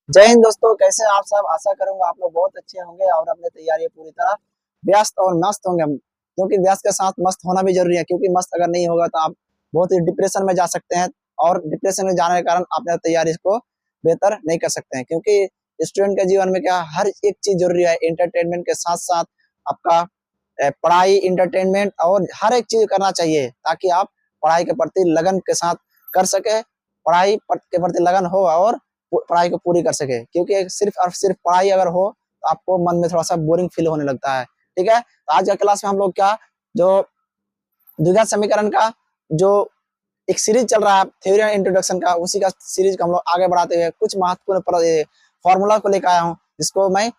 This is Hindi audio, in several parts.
जय हिंद दोस्तों, कैसे हैं आप सब। आशा करूंगा आप लोग बहुत अच्छे होंगे और अपनी तैयारी पूरी तरह व्यस्त और मस्त होंगे। क्योंकि व्यस्त के साथ मस्त होना भी जरूरी है, क्योंकि मस्त अगर नहीं होगा तो आप बहुत ही डिप्रेशन में जा सकते हैं और डिप्रेशन में जाने के कारण अपने तैयारी को बेहतर नहीं कर सकते हैं। क्योंकि स्टूडेंट के जीवन में क्या हर एक चीज जरूरी है। एंटरटेनमेंट के साथ साथ आपका पढ़ाई, इंटरटेनमेंट और हर एक चीज करना चाहिए ताकि आप पढ़ाई के प्रति लगन के साथ कर सके, के प्रति लगन हो और पढ़ाई को पूरी कर सके। क्योंकि सिर्फ और सिर्फ पढ़ाई अगर हो तो आपको मन में थोड़ा सा बोरिंग फील होने लगता है। ठीक है, तो आज का क्लास में हम लोग क्या जो द्विघात समीकरण का जो एक सीरीज चल रहा है थ्योरी एंड इंट्रोडक्शन का, उसी का सीरीज को हम लोग आगे बढ़ाते हुए कुछ महत्वपूर्ण फॉर्मूला को लेकर आया हूँ, जिसको मैं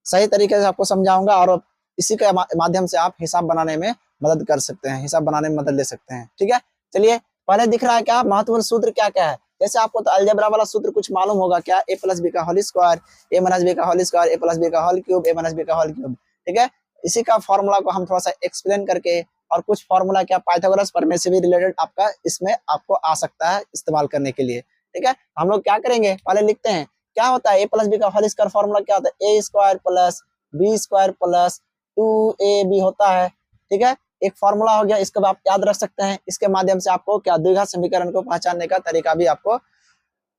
सही तरीके से आपको समझाऊंगा और इसी के माध्यम से आप हिसाब बनाने में मदद कर सकते हैं, हिसाब बनाने में मदद ले सकते हैं। ठीक है, चलिए पहले दिख रहा है क्या महत्वपूर्ण सूत्र क्या क्या है। जैसे आपको तो अलजेब्रा वाला सूत्र कुछ मालूम होगा, क्या ए प्लस बी का होल स्क्वायर, ए माइनस बी का होल स्क्वायर, ए प्लस बी का होल क्यूब, ए माइनस बी का होल क्यूब। ठीक है, इसी का फॉर्मूला को हम थोड़ा सा एक्सप्लेन करके और कुछ फॉर्मूला क्या पाइथागोरस प्रमेय से भी रिलेटेड आपका इसमें आपको आ सकता है इस्तेमाल करने के लिए। ठीक है, हम लोग क्या करेंगे, पहले लिखते हैं क्या होता है ए प्लस बी का होल स्क्वायर। फॉर्मूला क्या होता है, A square plus B square plus 2ab होता है। ठीक है, एक फॉर्मूला हो गया, इसको आप याद रख सकते हैं। इसके माध्यम से आपको क्या द्विघात समीकरण को पहचानने का तरीका भी आपको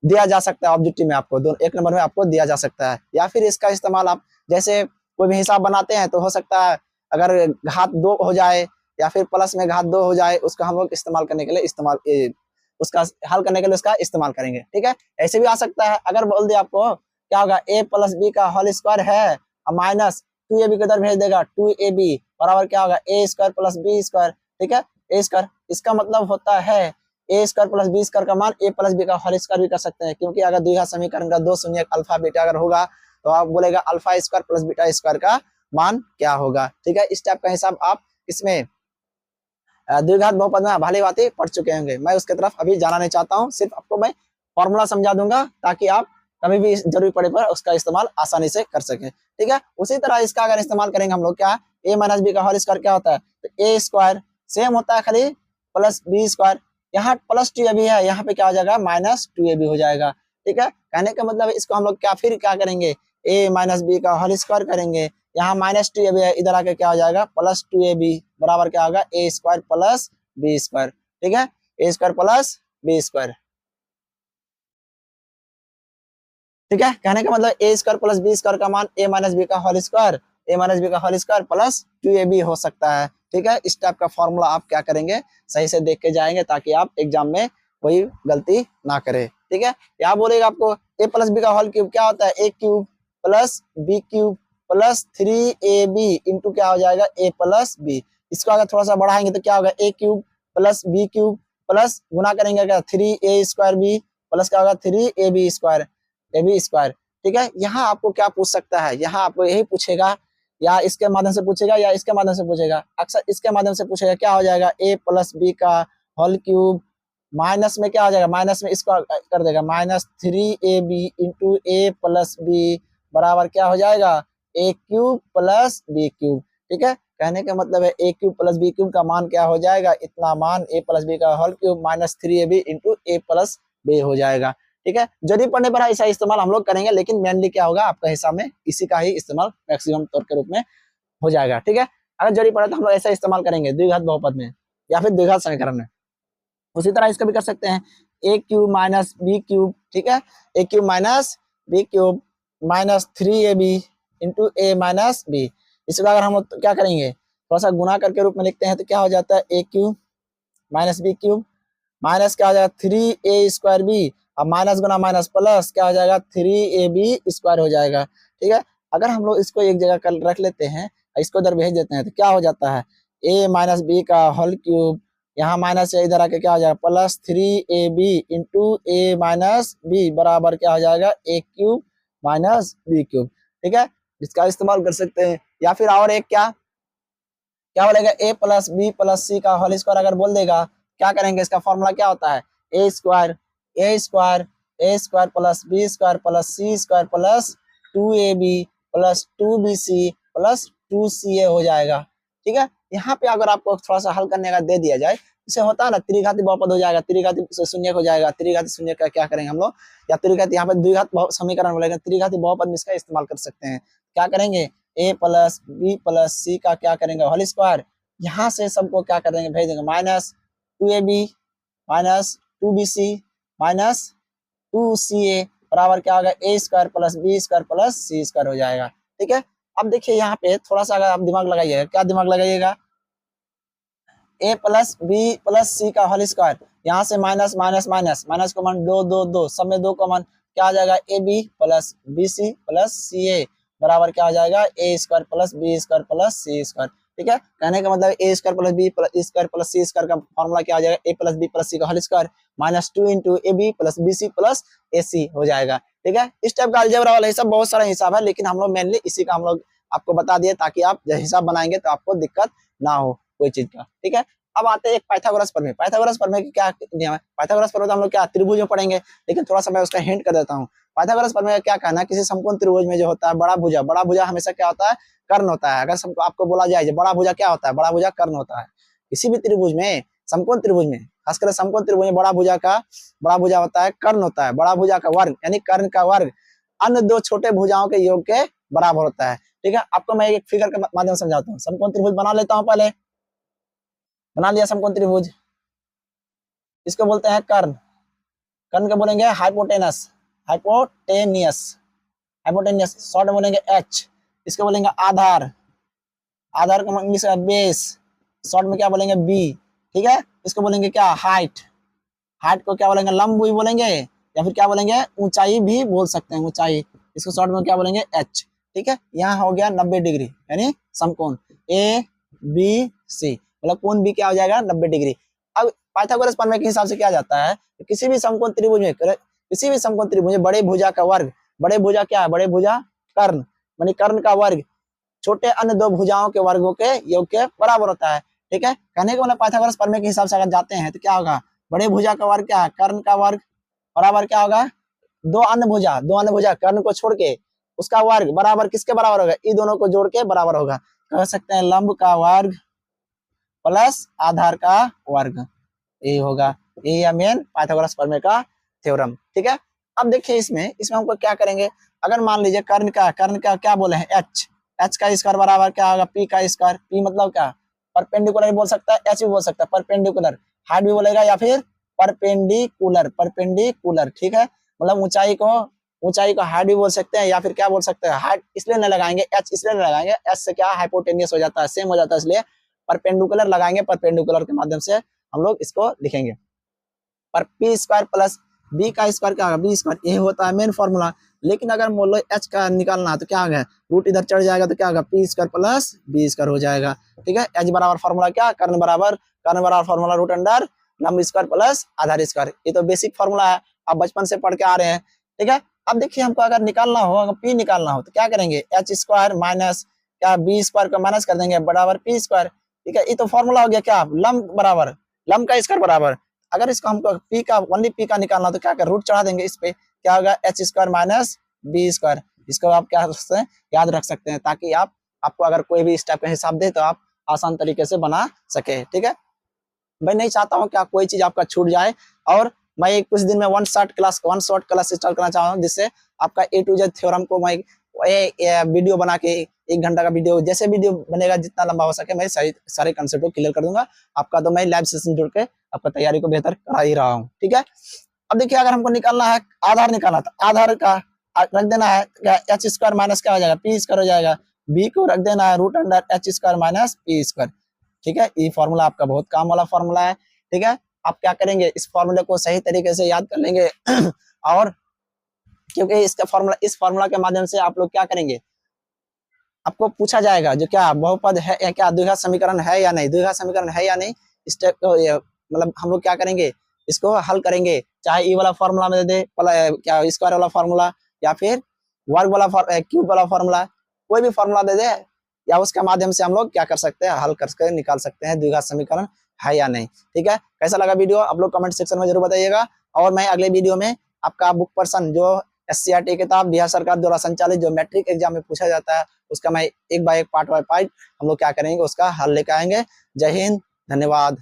दिया जा सकता है। ऑब्जेक्टिव में आपको दोनों एक नंबर में आपको दिया जा सकता है। या फिर इसका इस्तेमाल आप जैसे कोई भी हिसाब बनाते हैं तो हो सकता है अगर घात 2 हो जाए या फिर प्लस में घात 2 हो जाए, उसका हम लोग इस्तेमाल करने के लिए उसका हल करने के लिए उसका इस्तेमाल करेंगे। ठीक है, ऐसे भी आ सकता है, अगर बोल दिया आपको क्या होगा ए प्लस बी का होल स्क्वायर है और माइनस 2ab किधर भेज देगा 2ab बराबर क्या होगा ए स्क्वायर प्लस बी स्क्वायर। ठीक है, ए स्क्वायर इसका मतलब होता है A square plus B square का मान ए प्लस बी का होल स्क्वायर भी कर सकते हैं। क्योंकि अगर द्विघात समीकरण का दो शून्य अल्फा बीटा अगर होगा तो आप बोलेगा alpha square plus beta square का मान क्या होगा। ठीक है, इस टाइप का हिसाब आप इसमें द्विघात बहुपद में भली भांति पढ़ चुके होंगे। मैं उसके तरफ अभी जाना नहीं चाहता हूँ, सिर्फ आपको मैं फॉर्मूला समझा दूंगा ताकि आप कभी भी जरूरी पड़े पर उसका इस्तेमाल आसानी से कर सके। ठीक है, उसी तरह इसका अगर इस्तेमाल करेंगे हम लोग क्या ए माइनस बी का होल स्क्वायर क्या होता है, तो ए स्क्वायर सेम होता है खाली प्लस बी स्क्वायर। यहाँ प्लस 2ab है, यहाँ पे क्या हो जाएगा माइनस 2ab हो जाएगा। ठीक है, कहने का मतलब इसको हम लोग क्या फिर क्या करेंगे ए माइनस बी का होल स्क्वायर करेंगे, यहाँ माइनस 2ab है, इधर आके क्या हो जाएगा प्लस 2ab बराबर क्या होगा ए स्क्वायर प्लस बी स्क्वायर। ठीक है, A square plus B square. ठीक है, कहने का मतलब A square plus B square का मान ए माइनस बी का होल स्क्वायर, ए माइनस बी का होल स्क्वायर प्लस 2ab हो सकता है। ठीक है, इस टाइप का फॉर्मूला आप क्या करेंगे सही से देख के जाएंगे ताकि आप एग्जाम में कोई गलती ना करे। ठीक है, यहाँ बोलेगा आपको ए प्लस बी का होल क्यूब क्या होता है A cube plus B cube plus 3ab into क्या हो जाएगा ए प्लस बी। इसको अगर थोड़ा सा बढ़ाएंगे तो क्या होगा A cube plus B cube plus गुना करेंगे क्या 3a स्क्वायर बी प्लस क्या होगा 3ab square A B square. ठीक है, यहाँ आपको क्या पूछ सकता है, यहाँ आपको यही पूछेगा या इसके माध्यम से पूछेगा या इसके माध्यम से पूछेगा। अक्सर इसके माध्यम से पूछेगा क्या हो जाएगा ए प्लस बी का होल क्यूब माइनस में क्या हो जाएगा, माइनस में इसको कर देगा minus 3ab into A plus B बराबर क्या हो जाएगा A cube plus B cube. ठीक है, कहने का मतलब है A cube plus B cube का मान क्या हो जाएगा, इतना मान ए प्लस बी का whole cube minus 3ab into A plus B हो जाएगा। ठीक है, जरूरत पड़ने पर ऐसा इस्तेमाल हम लोग करेंगे, लेकिन मेनली क्या होगा आपका हिसाब में इसी का ही इस्तेमाल मैक्सिमम तौर के रूप में हो जाएगा। ठीक है, अगर जरूरत पड़े तो हम लोग ऐसा इस्तेमाल करेंगे द्विघात बहुपद में या फिर द्विघात समीकरण में। उसी तरह इसका भी कर सकते हैं A cube minus B cube. ठीक है, A cube minus B cube minus 3ab into A minus B. इसका अगर हम लोग क्या करेंगे थोड़ा सा गुना करके रूप में लिखते हैं तो क्या हो जाता है A cube minus B cube minus क्या हो जाएगा 3a स्क्वायर बी अब माइनस गुना माइनस प्लस क्या हो जाएगा 3ab स्क्वायर हो जाएगा। ठीक है, अगर हम लोग इसको एक जगह कर रख लेते हैं इसको इधर भेज देते हैं तो क्या हो जाता है a माइनस बी का होल क्यूब, यहाँ माइनस से इधर आके क्या हो जाएगा plus 3ab into A minus B बराबर क्या हो जाएगा A cube minus B cube. ठीक है, इसका इस्तेमाल कर सकते हैं। या फिर और एक क्या बोलेगा ए प्लस बी प्लस सी का होल स्क्वायर अगर बोल देगा क्या करेंगे, इसका फॉर्मूला क्या होता है A square plus B square plus C square plus 2ab plus 2bc plus 2ca हो जाएगा। ठीक है, यहाँ पे अगर आपको थोड़ा सा हल करने का दे दिया जाए इसे होता है ना त्रिघाती बहुपद हो जाएगा, त्रिघाती शून्य हो जाएगा, त्रिघाती शून्य का क्या करेंगे हम लोग, या त्रिघाती यहाँ पे द्विघात समीकरण बोलेगा, त्रिघाती बहुपद में इसका इस्तेमाल कर सकते हैं। क्या करेंगे, a plus B plus C का क्या करेंगे होल स्क्वायर, यहाँ से सबको क्या करेंगे भेज देंगे, minus 2ab minus 2bc minus 2ca बराबर क्या होगा, a square plus B square plus C square हो जाएगा। ठीक है, अब देखिए यहाँ पे थोड़ा सा अगर आप दिमाग लगाइएगा, क्या दिमाग लगाइएगा, a plus B plus C का होल स्क्वायर, यहाँ से minus minus minus minus common, दो दो दो, सब में दो कॉमन, क्या आ जाएगा, A B plus B C plus C A बराबर क्या हो जाएगा, A square plus B square plus C square. ठीक है, कहने का मतलब A square plus B square plus C square का फॉर्मूला क्या हो जाएगा, A plus B plus C का whole square minus 2 into A B plus B C plus A C हो जाएगा। ठीक है, इस टाइप का अलजेब्रा वाला हिसाब बहुत सारा हिसाब है, लेकिन हम लोग मेनली इसी का हम लोग आपको बता दिए ताकि आप जब हिसाब बनाएंगे तो आपको दिक्कत ना हो कोई चीज का। ठीक है, अब आते हैं एक पाइथागोरस प्रमेय। पाइथागोरस प्रमेय की क्या नियम है, पाइथागोरस प्रमेय तो हम लोग क्या त्रिभुज में पढ़ेंगे, लेकिन थोड़ा सा मैं उसका हिंट कर देता हूँ। पाइथागोरस प्रमेय का क्या कहना है, किसी समकोण त्रिभुज में जो होता है बड़ा भुजा हमेशा क्या होता है, कर्ण होता है। अगर आपको बोला जाए बड़ा भुजा क्या होता है, बड़ा भुजा कर्ण होता है। किसी भी त्रिभुज में, समकोण त्रिभुज में, खासकर समकोण त्रिभुज में बड़ा भुजा होता है, कर्ण होता है। बड़ा भुजा का वर्ग यानी कर्ण का वर्ग अन्य दो छोटे भुजाओं के योग के बराबर होता है। ठीक है, आपको मैं एक फिगर के माध्यम से समझाता हूँ। समकोण त्रिभुज बना लेता हूँ, पहले बना लिया समकोण त्रिभुज, इसको बोलते हैं कर्ण। कर्ण को बोलेंगे हाइपोटेनस, हाइपोटेनियस, हाइपोटेनियस शॉर्ट में बोलेंगे एच। इसको बोलेंगे आधार, आधार को इंग्लिश में बेस, शॉर्ट में क्या बोलेंगे बी। ठीक है, इसको बोलेंगे क्या, हाइट, हाइट को क्या बोलेंगे लंब भी बोलेंगे, या फिर क्या बोलेंगे ऊंचाई भी बोल सकते हैं, ऊंचाई, इसको शॉर्ट में क्या बोलेंगे एच। ठीक है, यहाँ हो गया 90 डिग्री यानी समकोण ए बी सी, मतलब कोण भी क्या हो जाएगा 90 डिग्री। अब पाइथागोरस प्रमेय के हिसाब से क्या जाता है, किसी भी समकोण त्रिभुज में बड़े भुजा का वर्ग, बड़े भुजा क्या है, बड़े भुजा कर्ण, मानी कर्ण का वर्ग छोटे अन्य दो भुजाओं के वर्गों के योग के बराबर होता है। ठीक है, कहने को मतलब पाइथागोरस प्रमेय के हिसाब से अगर जाते हैं तो क्या होगा, बड़े भुजा का वर्ग क्या है, कर्ण का वर्ग बराबर क्या होगा, दो अन्य भुजा कर्ण को छोड़ के उसका वर्ग बराबर किसके बराबर होगा, इन दोनों को जोड़ के बराबर होगा। कह सकते हैं लंब का वर्ग प्लस आधार का वर्ग, यही होगा, यही है मेन पाइथागोरस प्रमेय का थ्योरम। ठीक है, अब देखिए इसमें हमको क्या करेंगे, अगर मान लीजिए कर्ण का क्या बोले हैं एच, एच का स्क्वायर बराबर क्या होगा, पी का स्क्वायर, पी मतलब क्या, परपेंडिकुलर बोल सकता है, एच भी बोल सकता है, परपेंडिकुलर, हाइट भी बोलेगा, या फिर परपेंडिकुलर। ठीक है, मतलब ऊंचाई को हाइट भी बोल सकते हैं, या फिर क्या बोल सकते हैं, हाइट इसलिए नहीं लगाएंगे, एच इसलिए नहीं लगाएंगे, एच से क्या हाइपोटेनियस हो जाता है, सेम हो जाता है, इसलिए परपेंडिकुलर लगाएंगे, परपेंडिकुलर के माध्यम से हम लोग इसको लिखेंगे। पर पी स्क्वायर प्लस बी का स्क्वायर क्या होगा, बी स्क्वायर, यही होता है मेन फॉर्मूला। लेकिन अगर मान लो एच का निकालना है तो क्या होगा, रूट इधर चढ़ जाएगा तो क्या होगा, P square plus B square हो जाएगा। ठीक है, एच बराबर फॉर्मूला क्या, कर्ण बराबर फॉर्मूला रूट अंडर लंब स्क्वायर प्लस आधार स्क्वायर, ये तो बेसिक फॉर्मूला है, आप बचपन से पढ़ के आ रहे हैं। ठीक है, अब देखिए हमको अगर निकालना हो, अगर पी निकालना हो तो क्या करेंगे, एच स्क्वायर माइनस क्या बी स्क्वायर को माइनस कर देंगे बराबर पी स्क्वायर। ठीक है, ये तो फॉर्मूला हो गया क्या, लंब बराबर लंब का स्क्वायर बराबर, अगर इसको हमको पी का ओनली पी का निकालना तो क्या कर रूट चढ़ा देंगे इस पे, क्या होगा H square minus B square. इसको आप क्या सकते हैं, याद रख सकते हैं, ताकि आपको अगर कोई भी इस टाइप का हिसाब दे तो आप आसान तरीके से बना सके। ठीक है, मैं नहीं चाहता हूँ कि कोई चीज आपका छूट जाए, और मैं कुछ दिन में वन शॉर्ट क्लास स्टार्ट करना चाहता हूँ, जिससे आपका ए टू जेड थ्योरम को मैं वीडियो बना के 1 घंटा का वीडियो, जैसे वीडियो बनेगा जितना लंबा हो सके मैं सारे कंसेप्ट को क्लियर कर दूंगा आपका, तो मैं लाइव सेशन जुड़ के आपका तैयारी को बेहतर करा ही रहा हूँ। ठीक है, अब देखिए अगर हमको निकालना है आधार निकालना, तो आधार का रख देना है एच स्क्वायर माइनस क्या हो जाएगा, पी स्क्वायर हो जाएगा, बी को रख देना है root under H square minus P square. ठीक है, ये फॉर्मूला आपका बहुत काम वाला फॉर्मूला है। ठीक है, आप क्या करेंगे, इस फॉर्मूले को सही तरीके से याद कर लेंगे और क्योंकि इस फॉर्मूला के माध्यम से आप लोग क्या करेंगे, आपको पूछा जाएगा जो क्या बहुपद है या क्या द्विघात समीकरण है या नहीं, द्विघात समीकरण है या नहीं, इस टाइप को मतलब हम लोग क्या करेंगे, इसको हल करेंगे, चाहे ई वाला फॉर्मूला में दे दे क्या स्क्वायर वाला फॉर्मूला, या फिर वर्ग वाला क्यूब वाला फॉर्मूला, कोई भी फॉर्मूला दे दे, या उसके माध्यम से हम लोग क्या कर सकते हैं, हल करके निकाल सकते हैं द्विघात समीकरण है या नहीं। ठीक है, कैसा लगा वीडियो आप लोग कमेंट सेक्शन में जरूर बताइएगा, और मैं अगले वीडियो में आपका बुक पर्सन जो SCRT किताब बिहार सरकार द्वारा संचालित जो मैट्रिक एग्जाम में पूछा जाता है, उसका मैं एक बाय एक पार्ट बाय पार्ट हम लोग क्या करेंगे, उसका हल लेकर आएंगे। जय हिंद, धन्यवाद।